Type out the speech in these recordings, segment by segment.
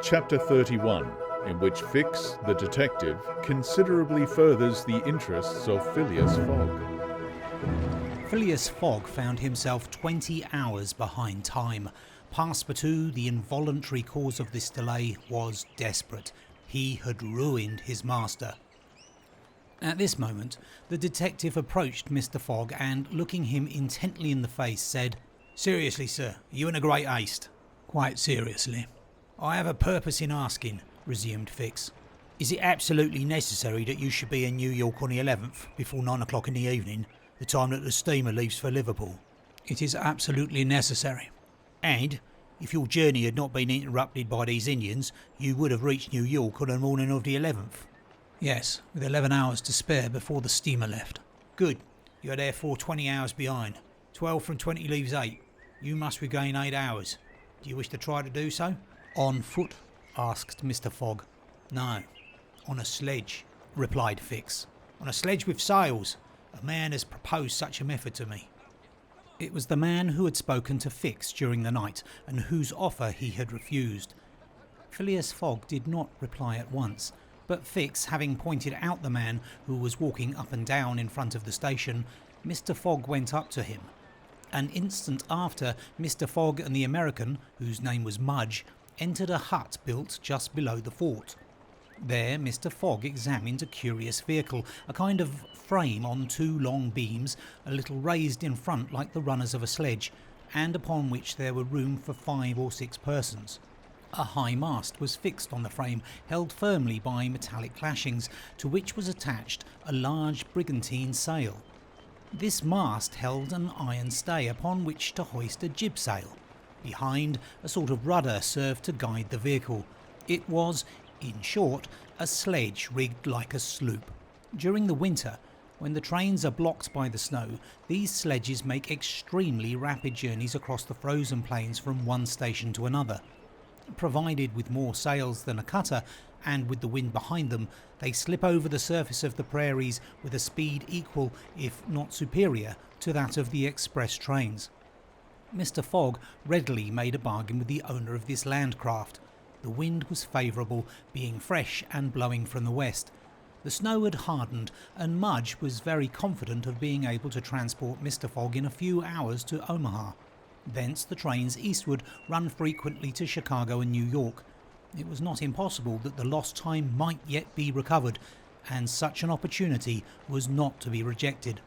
Chapter 31, in which Fix, the detective, considerably furthers the interests of Phileas Fogg. Phileas Fogg found himself 20 hours behind time. Passepartout, the involuntary cause of this delay, was desperate. He had ruined his master. At this moment, the detective approached Mr. Fogg and, looking him intently in the face, said, "Seriously, sir, are you in a great haste?" "Quite seriously." "I have a purpose in asking," resumed Fix. "Is it absolutely necessary that you should be in New York on the 11th, before 9 o'clock in the evening, the time that the steamer leaves for Liverpool?" "It is absolutely necessary." "And, if your journey had not been interrupted by these Indians, you would have reached New York on the morning of the 11th?" "Yes, with 11 hours to spare before the steamer left." "Good. You are therefore 20 hours behind. 12 from 20 leaves 8. You must regain 8 hours. Do you wish to try to do so?" "On foot?" asked Mr. Fogg. "No, on a sledge," replied Fix. "On a sledge with sails. A man has proposed such a method to me." It was the man who had spoken to Fix during the night, and whose offer he had refused. Phileas Fogg did not reply at once, but Fix, having pointed out the man who was walking up and down in front of the station, Mr. Fogg went up to him. An instant after, Mr. Fogg and the American, whose name was Mudge, entered a hut built just below the fort. There Mr. Fogg examined a curious vehicle, a kind of frame on 2 long beams, a little raised in front like the runners of a sledge, and upon which there were room for 5 or 6 persons. A high mast was fixed on the frame, held firmly by metallic lashings, to which was attached a large brigantine sail. This mast held an iron stay upon which to hoist a jib sail. Behind, a sort of rudder served to guide the vehicle. It was, in short, a sledge rigged like a sloop. During the winter, when the trains are blocked by the snow, these sledges make extremely rapid journeys across the frozen plains from one station to another. Provided with more sails than a cutter, and with the wind behind them, they slip over the surface of the prairies with a speed equal, if not superior, to that of the express trains. Mr. Fogg readily made a bargain with the owner of this landcraft. The wind was favourable, being fresh and blowing from the west. The snow had hardened, and Mudge was very confident of being able to transport Mr. Fogg in a few hours to Omaha. Thence the trains eastward run frequently to Chicago and New York. It was not impossible that the lost time might yet be recovered, and such an opportunity was not to be rejected.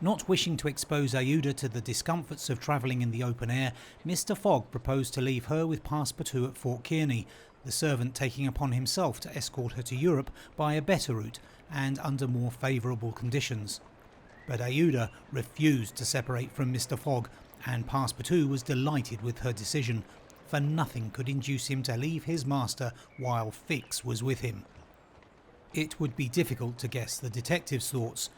Not wishing to expose Aouda to the discomforts of travelling in the open air, Mr. Fogg proposed to leave her with Passepartout at Fort Kearny, the servant taking upon himself to escort her to Europe by a better route and under more favourable conditions. But Aouda refused to separate from Mr. Fogg, and Passepartout was delighted with her decision, for nothing could induce him to leave his master while Fix was with him. It would be difficult to guess the detective's thoughts.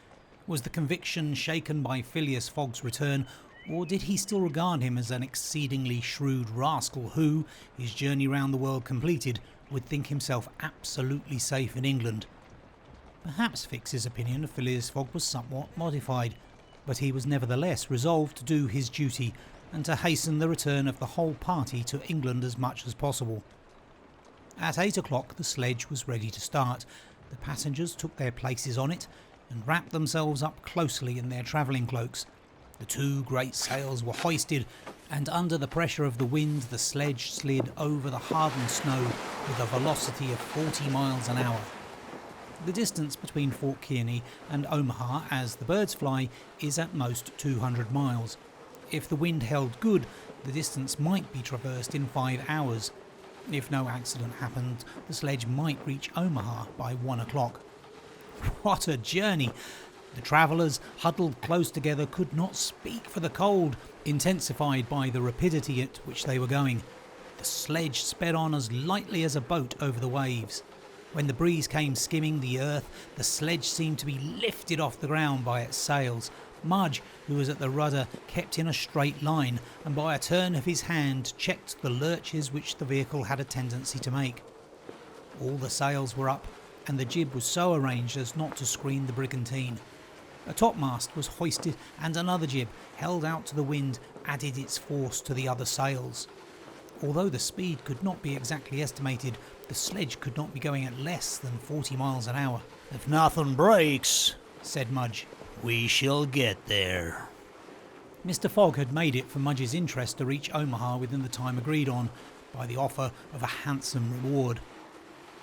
Was the conviction shaken by Phileas Fogg's return, or did he still regard him as an exceedingly shrewd rascal who, his journey round the world completed, would think himself absolutely safe in England? Perhaps Fix's opinion of Phileas Fogg was somewhat modified, but he was nevertheless resolved to do his duty and to hasten the return of the whole party to England as much as possible. At 8 o'clock the sledge was ready to start. The passengers took their places on it and wrapped themselves up closely in their travelling cloaks. The 2 great sails were hoisted, and under the pressure of the wind the sledge slid over the hardened snow with a velocity of 40 miles an hour. The distance between Fort Kearny and Omaha, as the birds fly, is at most 200 miles. If the wind held good, the distance might be traversed in 5 hours. If no accident happened, the sledge might reach Omaha by 1 o'clock. What a journey! The travellers, huddled close together, could not speak for the cold, intensified by the rapidity at which they were going. The sledge sped on as lightly as a boat over the waves. When the breeze came skimming the earth, the sledge seemed to be lifted off the ground by its sails. Mudge, who was at the rudder, kept in a straight line, and by a turn of his hand checked the lurches which the vehicle had a tendency to make. All the sails were up, and the jib was so arranged as not to screen the brigantine. A topmast was hoisted, and another jib, held out to the wind, added its force to the other sails. Although the speed could not be exactly estimated, the sledge could not be going at less than 40 miles an hour. "If nothing breaks," said Mudge, "we shall get there." Mr. Fogg had made it for Mudge's interest to reach Omaha within the time agreed on, by the offer of a handsome reward.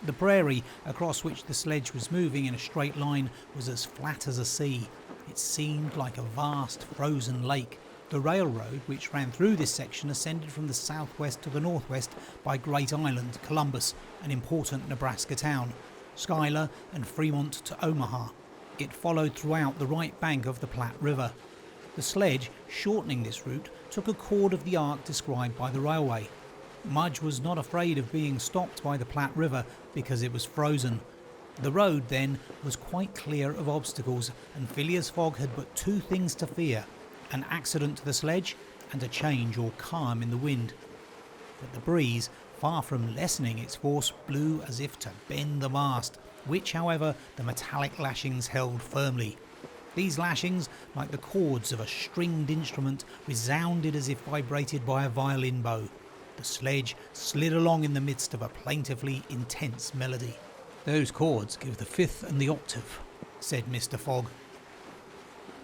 The prairie across which the sledge was moving in a straight line was as flat as a sea. It seemed like a vast frozen lake. The railroad which ran through this section ascended from the southwest to the northwest by Great Island, Columbus, an important Nebraska town, Schuyler and Fremont to Omaha. It followed throughout the right bank of the Platte River. The sledge, shortening this route, took a chord of the arc described by the railway. Mudge was not afraid of being stopped by the Platte River because it was frozen. The road, then, was quite clear of obstacles, and Phileas Fogg had but two things to fear: an accident to the sledge and a change or calm in the wind. But the breeze, far from lessening its force, blew as if to bend the mast, which, however, the metallic lashings held firmly. These lashings, like the chords of a stringed instrument, resounded as if vibrated by a violin bow. The sledge slid along in the midst of a plaintively intense melody. "Those chords give the fifth and the octave," said Mr. Fogg.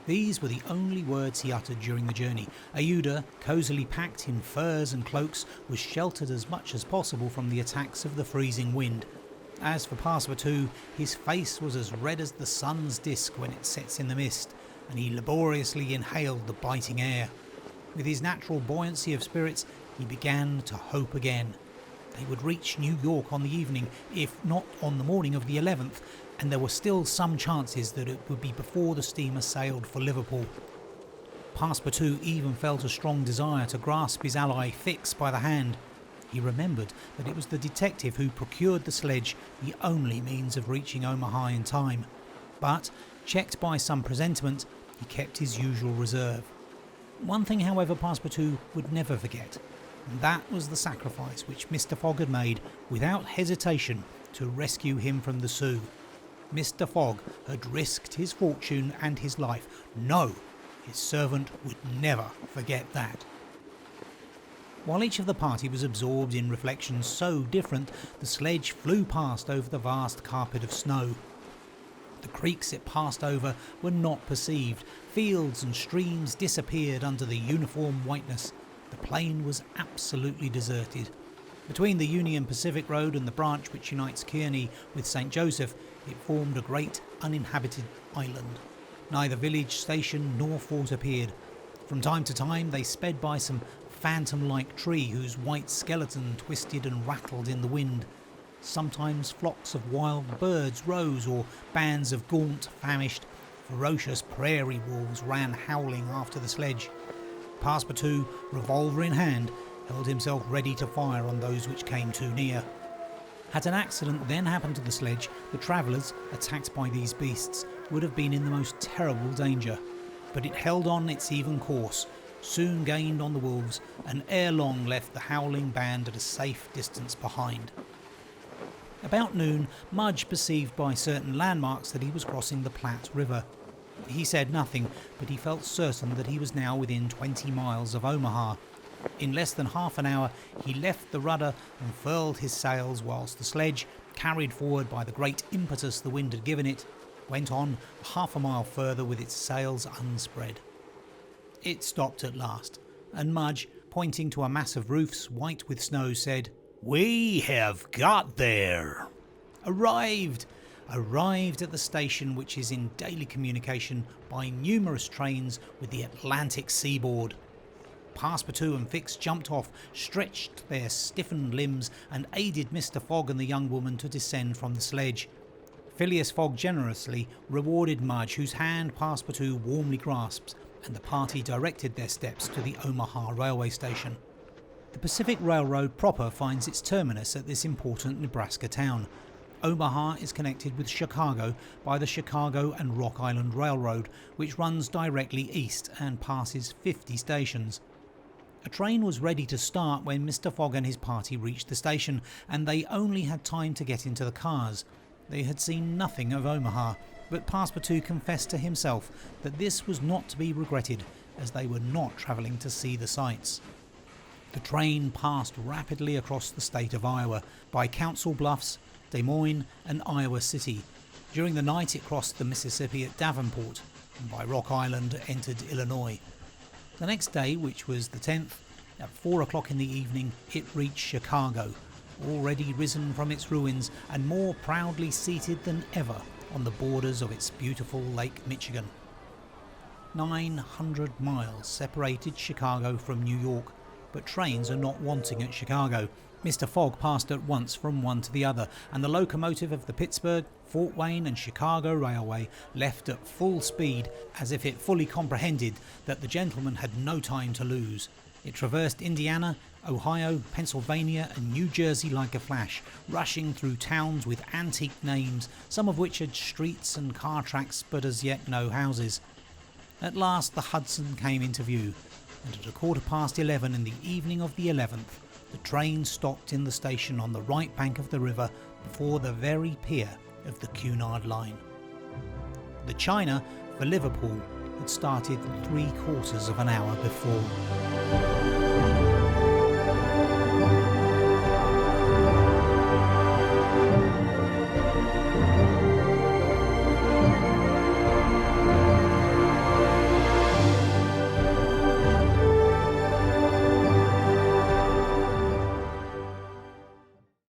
These were the only words he uttered during the journey. Aouda, cosily packed in furs and cloaks, was sheltered as much as possible from the attacks of the freezing wind. As for Passepartout, his face was as red as the sun's disk when it sets in the mist, and he laboriously inhaled the biting air. With his natural buoyancy of spirits, he began to hope again. They would reach New York on the evening, if not on the morning of the 11th, and there were still some chances that it would be before the steamer sailed for Liverpool. Passepartout even felt a strong desire to grasp his ally Fix by the hand. He remembered that it was the detective who procured the sledge, the only means of reaching Omaha in time. But, checked by some presentiment, he kept his usual reserve. One thing, however, Passepartout would never forget, and that was the sacrifice which Mr. Fogg had made, without hesitation, to rescue him from the Sioux. Mr. Fogg had risked his fortune and his life. No, his servant would never forget that. While each of the party was absorbed in reflections so different, the sledge flew past over the vast carpet of snow. The creeks it passed over were not perceived. Fields and streams disappeared under the uniform whiteness. The plain was absolutely deserted. Between the Union Pacific Road and the branch which unites Kearney with St. Joseph, it formed a great uninhabited island. Neither village, station nor fort appeared. From time to time they sped by some phantom-like tree whose white skeleton twisted and rattled in the wind. Sometimes flocks of wild birds rose, or bands of gaunt, famished, ferocious prairie wolves ran howling after the sledge. Passepartout, revolver in hand, held himself ready to fire on those which came too near. Had an accident then happened to the sledge, the travellers, attacked by these beasts, would have been in the most terrible danger. But it held on its even course, soon gained on the wolves, and ere long left the howling band at a safe distance behind. About noon, Mudge perceived by certain landmarks that he was crossing the Platte River. He said nothing, but he felt certain that he was now within 20 miles of Omaha. In less than half an hour, he left the rudder and furled his sails, whilst the sledge, carried forward by the great impetus the wind had given it, went on half a mile further with its sails unspread. It stopped at last, and Mudge, pointing to a mass of roofs white with snow, said, "We have got there! Arrived at the station which is in daily communication by numerous trains with the Atlantic seaboard." Passepartout and Fix jumped off, stretched their stiffened limbs, and aided Mr. Fogg and the young woman to descend from the sledge. Phileas Fogg generously rewarded Mudge, whose hand Passepartout warmly grasped, and the party directed their steps to the Omaha railway station. The Pacific Railroad proper finds its terminus at this important Nebraska town. Omaha is connected with Chicago by the Chicago and Rock Island Railroad, which runs directly east and passes 50 stations. A train was ready to start when Mr. Fogg and his party reached the station, and they only had time to get into the cars. They had seen nothing of Omaha, but Passepartout confessed to himself that this was not to be regretted, as they were not travelling to see the sights. The train passed rapidly across the state of Iowa, by Council Bluffs, Des Moines and Iowa City. During the night it crossed the Mississippi at Davenport, and by Rock Island entered Illinois. The next day, which was the 10th, at 4 o'clock in the evening, it reached Chicago, already risen from its ruins and more proudly seated than ever on the borders of its beautiful Lake Michigan. 900 miles separated Chicago from New York, but trains are not wanting at Chicago. Mr. Fogg passed at once from one to the other, and the locomotive of the Pittsburgh, Fort Wayne and Chicago Railway left at full speed, as if it fully comprehended that the gentleman had no time to lose. It traversed Indiana, Ohio, Pennsylvania and New Jersey like a flash, rushing through towns with antique names, some of which had streets and car tracks but as yet no houses. At last the Hudson came into view, and at 11:15 in the evening of the 11th, the train stopped in the station on the right bank of the river before the very pier of the Cunard Line. The China for Liverpool had started 3/4 of an hour before.